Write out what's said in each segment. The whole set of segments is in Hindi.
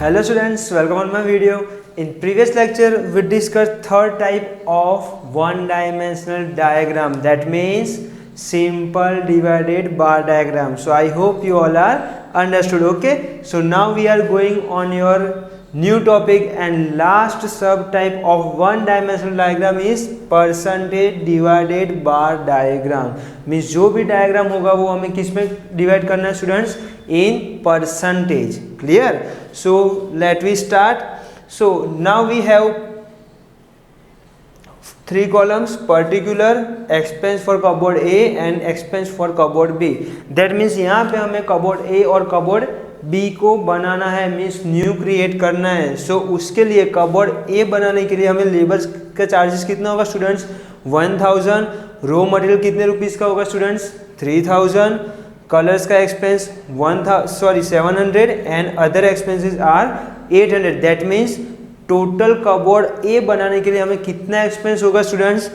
Hello students, welcome on my video. In previous lecture, we discussed third type of one-dimensional diagram. That means simple divided bar diagram. So I hope you all are understood. Okay. So now we are going on your new topic and last subtype of one-dimensional diagram is percentage divided bar diagram. Means जो भी diagram होगा वो हमें किस में divide करना है students? In percentage. Clear? So let we start. So now we have three columns: particular, expense for cupboard A and expense for cupboard B. That means यहाँ पे हमें cupboard A और cupboard B को बनाना है, मीन्स न्यू क्रिएट करना है. सो उसके लिए कबोर्ड ए बनाने के लिए हमें लेबर का चार्जेस कितना होगा स्टूडेंट्स? 1000. रॉ मटेरियल कितने रुपीस का होगा स्टूडेंट्स? 3000. कलर्स का expense 700 and other expenses are 800. That means total cupboard A बनाने के लिए हमें कितना एक्सपेंस होगा students?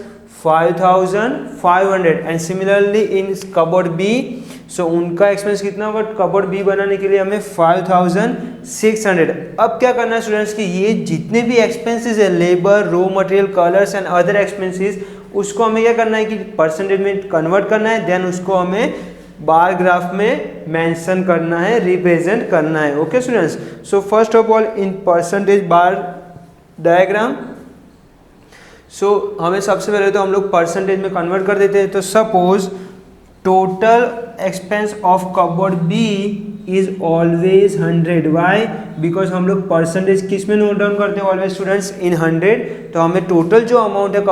5500. And similarly in cupboard B, so उनका एक्सपेंस कितना होगा कबोर्ड बी बनाने के लिए? हमें 5600. अब क्या करना है स्टूडेंट्स कि ये जितने भी एक्सपेंसेस है, labour, raw material, colours and other expenses, उसको हमें क्या करना है कि परसेंटेज में कन्वर्ट करना है. देन उसको हमें बार ग्राफ में मेंशन करना है, रिप्रेजेंट करना है. Okay students. So first of all in percentage bar diagram, so हमें सबसे पहले तो हम लोग परसेंटेज में कन्वर्ट कर देते हैं. तो suppose total expense of cupboard B is always 100. Why? Because हम लोग परसेंटेज किस में नोट डाउन करते हैं ऑलवेज स्टूडेंट्स? इन 100. तो हमें टोटल जो अमाउंट है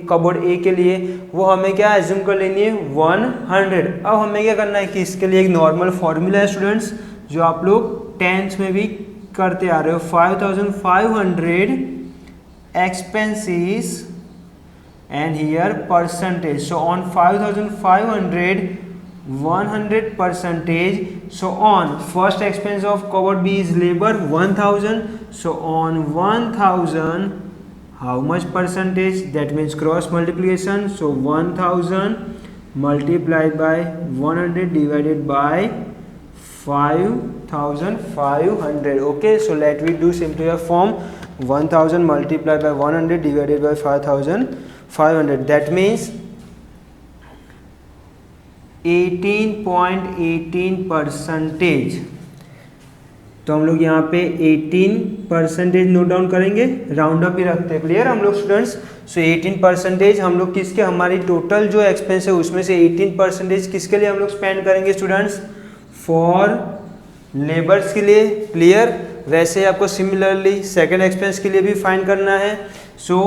कबोर्ड ए के लिए वो हमें क्या एज्यूम कर लेनी है? 100. अब हमें क्या करना है कि इसके लिए एक नॉर्मल फॉर्मूला है स्टूडेंट्स जो आप लोग 10th में भी करते आ रहे हो. 5500 expenses and here percentage. So on 5500 100 percentage. So on first expense of cupboard B is labor 1000. So on 1000 how much percentage? That means cross multiplication. So 1000 multiplied by 100 divided by 5500. Okay, so let me do simpler form. 1000 multiplied by 100 divided by 5500. That means 18.18 percentage. तो हम लोग यहाँ पे 18% नोट डाउन करेंगे, राउंड अप ही रखते हैं. क्लियर हम लोग स्टूडेंट्स? सो 18% हम लोग किसके, हमारी टोटल जो एक्सपेंस है उसमें से 18% किसके लिए हम लोग स्पेंड करेंगे स्टूडेंट्स? फॉर लेबर्स के लिए. क्लियर? वैसे आपको सिमिलरली सेकेंड एक्सपेंस के लिए भी फाइंड करना है. So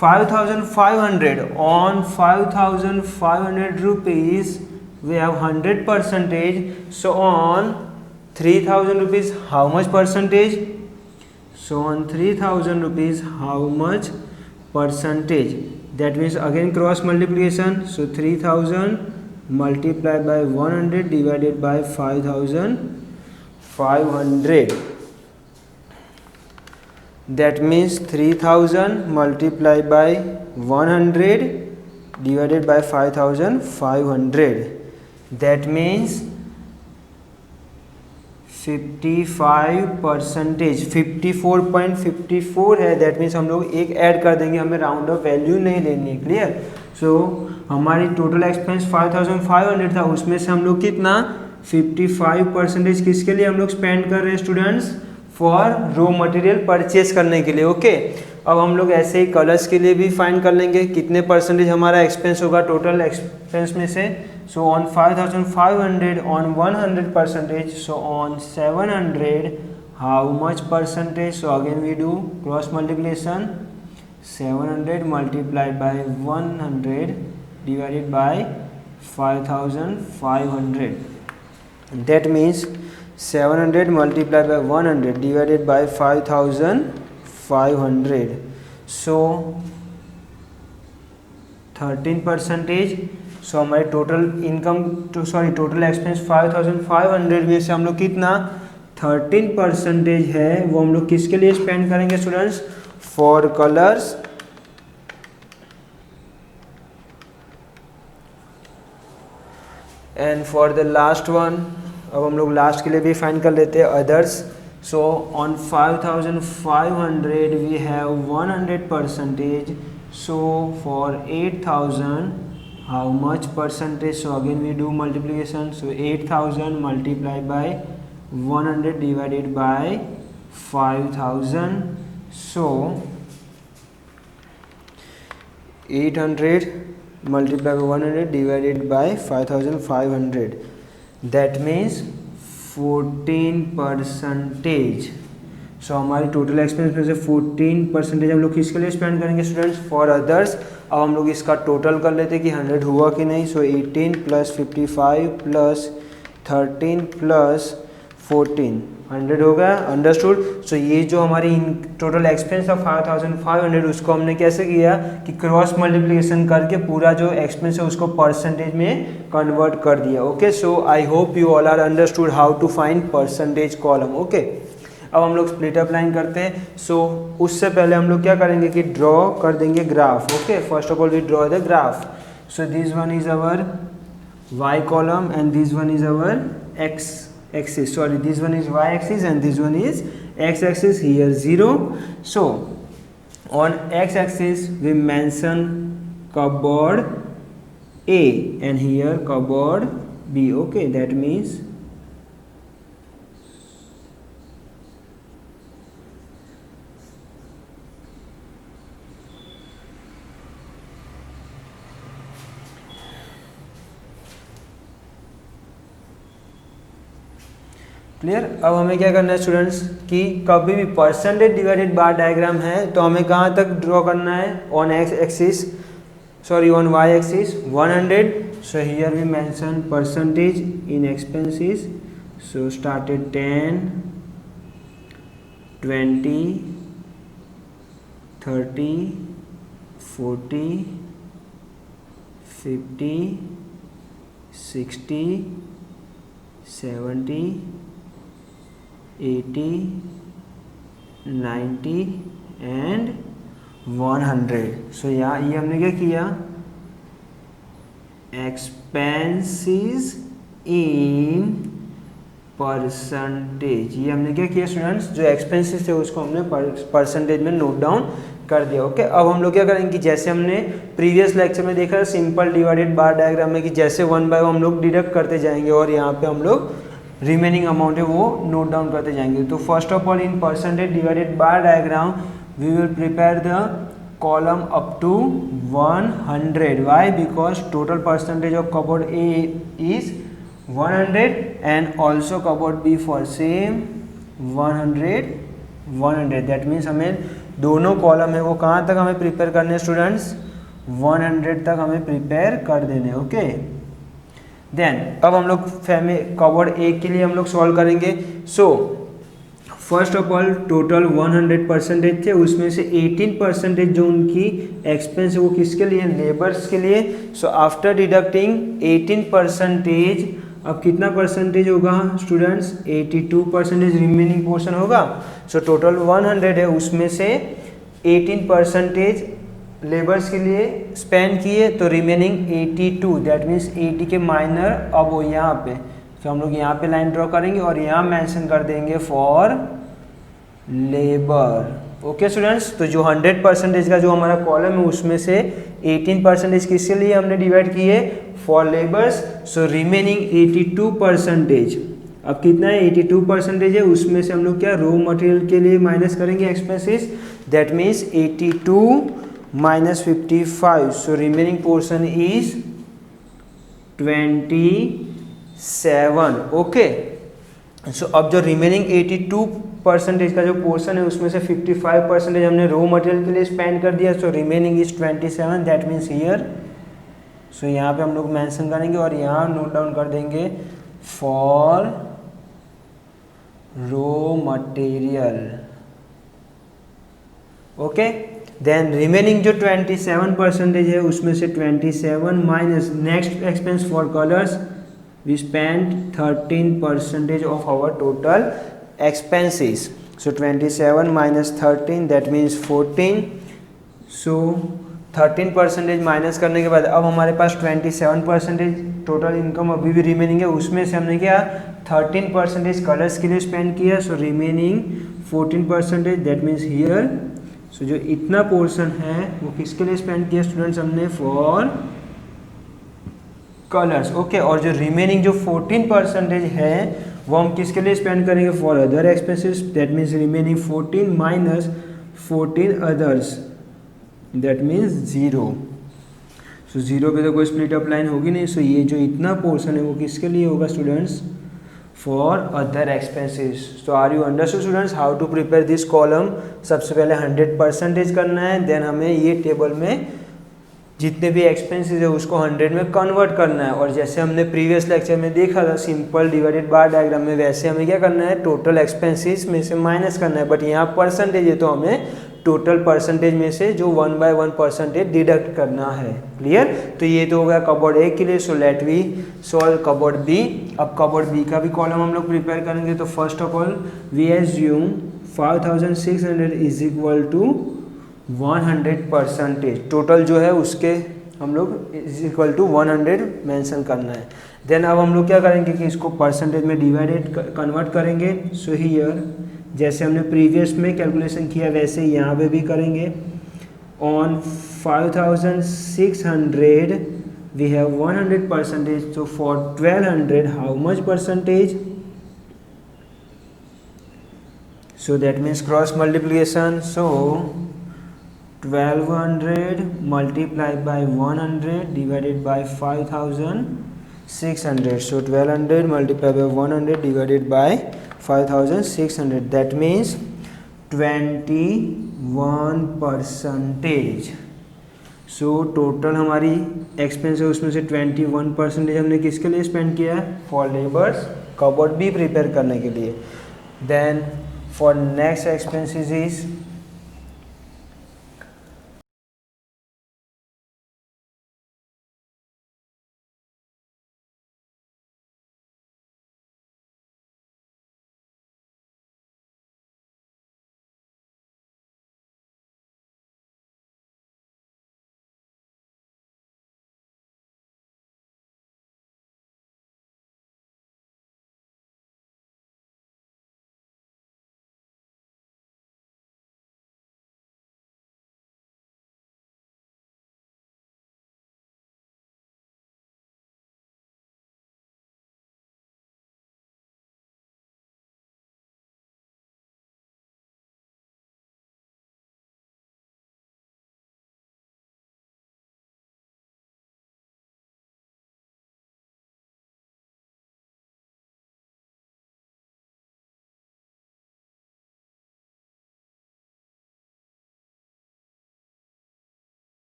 5500 on 5500 rupees we have 100%. So on 3000 rupees how much percentage? So on 3000 rupees how much percentage? That means again cross multiplication. So 3000 multiplied by 100 divided by 5500. That means 3000 multiplied by 100 divided by 5500. That means 55%. 54.54 है. दैट मीन्स हम लोग एक ऐड कर देंगे, हमें राउंड ऑफ वैल्यू नहीं लेनी है. क्लियर? सो हमारी टोटल एक्सपेंस 5500 था, उसमें से हम लोग कितना 55% किसके लिए हम लोग स्पेंड कर रहे हैं students? For raw material purchase करने के लिए. ओके. अब हम लोग ऐसे ही कलर्स के लिए भी फाइंड कर लेंगे कितने परसेंटेज हमारा एक्सपेंस होगा टोटल एक्सपेंस में से. So on 5500 on 100%. So on 700 how much percentage? So again we do cross multiplication. 700 multiplied by 100 divided by 5500. That means 700 multiplied by 100 divided by 5500. So 13%. सो हमारे टोटल इनकम टोटल एक्सपेंस 5500 में से हम लोग कितना 13% है वो हम लोग किसके लिए स्पेंड करेंगे students? For colours and for the last one. अब हम लोग लास्ट के लिए भी फाइंड कर लेते हैं others. So on 5,500 we have 100%. So for 8,000, how much percentage? So again we do multiplication. So 8,000 multiplied by 100 divided by 5,000. So 800 multiplied by 100 divided by 5,500. That means 14%. सो हमारी टोटल एक्सपेंस में से 14% हम लोग किसके लिए स्पेंड करेंगे स्टूडेंट्स? For others. अब हम लोग इसका टोटल कर लेते हैं कि 100 हुआ कि नहीं। सो 18 + 55 + 13 + 14 100 हो गया। अंडरस्टूड। सो ये जो हमारी टोटल एक्सपेंस था 5,500, उसको हमने कैसे किया कि क्रॉस मल्टीप्लिकेशन करके पूरा जो एक्सपेंस है उसको परसेंटेज में कन्वर्ट कर दिया। Okay, so I hope you all are understood how to find percentage column. Okay, अब हम लोग स्प्लिट अप लाइन करते हैं। सो उससे पहले हम लोग क्या करेंगे कि ड्रॉ कर देंगे graph. Okay, first of all we draw the graph. So this one is our y column and this one is our x axis. Sorry, this one is y axis and this one is x axis. Here 0. So on x axis we mention cupboard A and here cupboard B. Okay, that means clear. अब हमें क्या करना है स्टूडेंट्स कि कभी भी परसेंटेज डिवाइडेड बार डायग्राम है तो हमें कहाँ तक ड्रॉ करना है? On X axis, sorry on Y axis 100. So here we mention percentage in expenses. So started 10, 20, 30, 40, 50, 60, 70, 80, 90 and 100. सो यहाँ ये हमने क्या किया? Expenses in percentage. ये हमने क्या किया स्टूडेंट्स? जो एक्सपेंसेस थे उसको हमने परसेंटेज में नोट डाउन कर दिया। ओके, अब हम लोग क्या करेंगे कि जैसे हमने प्रीवियस लेक्चर में देखा सिंपल डिवाइडेड बार डायग्राम में कि जैसे 1 बाय 1 हम लोग डिडक्ट करते जाएंगे और यहाँ पे हम लोग रिमेनिंग अमाउंट है वो नोट डाउन करते जाएंगे। तो first of all in percentage divided bar diagram we will prepare the column up to 100. Why? Because total percentage of cupboard A is 100 and also cupboard B for same 100. That means हमें दोनों कॉलम है वो कहाँ तक हमें प्रिपेयर करने हैं स्टूडेंट्स? 100 तक हमें प्रिपेयर कर देने। ओके, देन अब हम लोग कबोर्ड ए के लिए हम लोग सॉल्व करेंगे। सो फर्स्ट ऑफ ऑल टोटल 100% थे, उसमें से 18% जो उनकी एक्सपेंस है वो किसके लिए? लेबर्स के लिए। सो आफ्टर डिडक्टिंग 18%, अब कितना परसेंटेज होगा स्टूडेंट्स? 82% रिमेनिंग पोर्शन होगा। सो टोटल 100 है, उसमें से 18% लेबर्स के लिए स्पेंड किए तो रिमेनिंग 82. दैट मीन्स 80 के माइनर अब वो यहाँ पे, तो हम लोग यहाँ पे लाइन ड्रॉ करेंगे और यहाँ मेंशन कर देंगे फॉर लेबर। ओके स्टूडेंट्स, तो जो 100% का जो हमारा कॉलम है उसमें से 18% किसके लिए हमने डिवाइड किए? For labours. सो रिमेनिंग 82%, अब कितना है? 82% है, उसमें से हम लोग क्या रो मटेरियल के लिए माइनस करेंगे expenses. That means 82 minus 55. So remaining portion is 27. Okay. So अब जो remaining 82% का जो पोर्शन है उसमें से 55% हमने रो मटेरियल के लिए स्पेंड कर दिया. So remaining is 27. That means here, so यहाँ पे हम लोग मेंशन करेंगे और यहाँ नोट डाउन कर देंगे for raw material. Okay, then remaining जो 27% है उसमें से 27 minus next expense for colours we spend 13% of our total expenses. So 27 minus 13 that means 14. So 13% minus करने के बाद अब हमारे पास 27% टोटल इनकम अभी भी रिमेनिंग है, उसमें से हमने क्या 13% कलर्स के लिए स्पेंड किया, so remaining 14%, that means here. So जो इतना पोर्शन है वो किसके लिए स्पेंड किया स्टूडेंट्स हमने, फॉर कलर्स, ओके। और जो रिमेनिंग जो 14% है वो हम किसके लिए स्पेंड करेंगे, for other expenses, that means remaining 14 minus 14 others, that means 0। सो 0 पे तो कोई स्प्लिट अप लाइन होगी नहीं, सो ये जो इतना पोर्शन है वो किसके लिए होगा students, for other expenses. So are you understood students how to prepare this column. सबसे पहले 100% करना है, देन हमें ये टेबल में जितने भी एक्सपेंसेस है उसको 100 में कन्वर्ट करना है। और जैसे हमने प्रीवियस लेक्चर में देखा था सिंपल डिवाइडेड बार डायग्राम में, वैसे हमें क्या करना है, टोटल एक्सपेंसेस में से माइनस करना है। बट यहाँ परसेंटेज है तो हमें टोटल परसेंटेज में से जो 1/1% डिडक्ट करना है। क्लियर। तो ये तो हो गया कबोर्ड ए के लिए। So let we solve cupboard B. अब कबोर्ड बी का भी कॉलम हम लोग प्रिपेयर करेंगे। तो first of all we assume 5600 is equal to 100%। Total जो है उसके हम लोग इज इक्वल टू 100 मेंशन करना है। देन अब हम लोग क्या करेंगे कि इसको परसेंटेज में डिवाइडेड कन्वर्ट करेंगे। सो हियर जैसे हमने प्रीवियस में कैलकुलेशन किया वैसे यहाँ पे भी करेंगे। On 5600 we have 100%, so for 1200 how much percentage? So that means cross multiplication, so 1200 multiplied by 100 divided by 5600, so 1200 multiplied by 100 divided by 5600, that means 21%। So total हमारी एक्सपेंस है उसमें से 21% हमने किसके लिए स्पेंड किया है, for labours cupboard B prepare करने के लिए। Then for next expenses is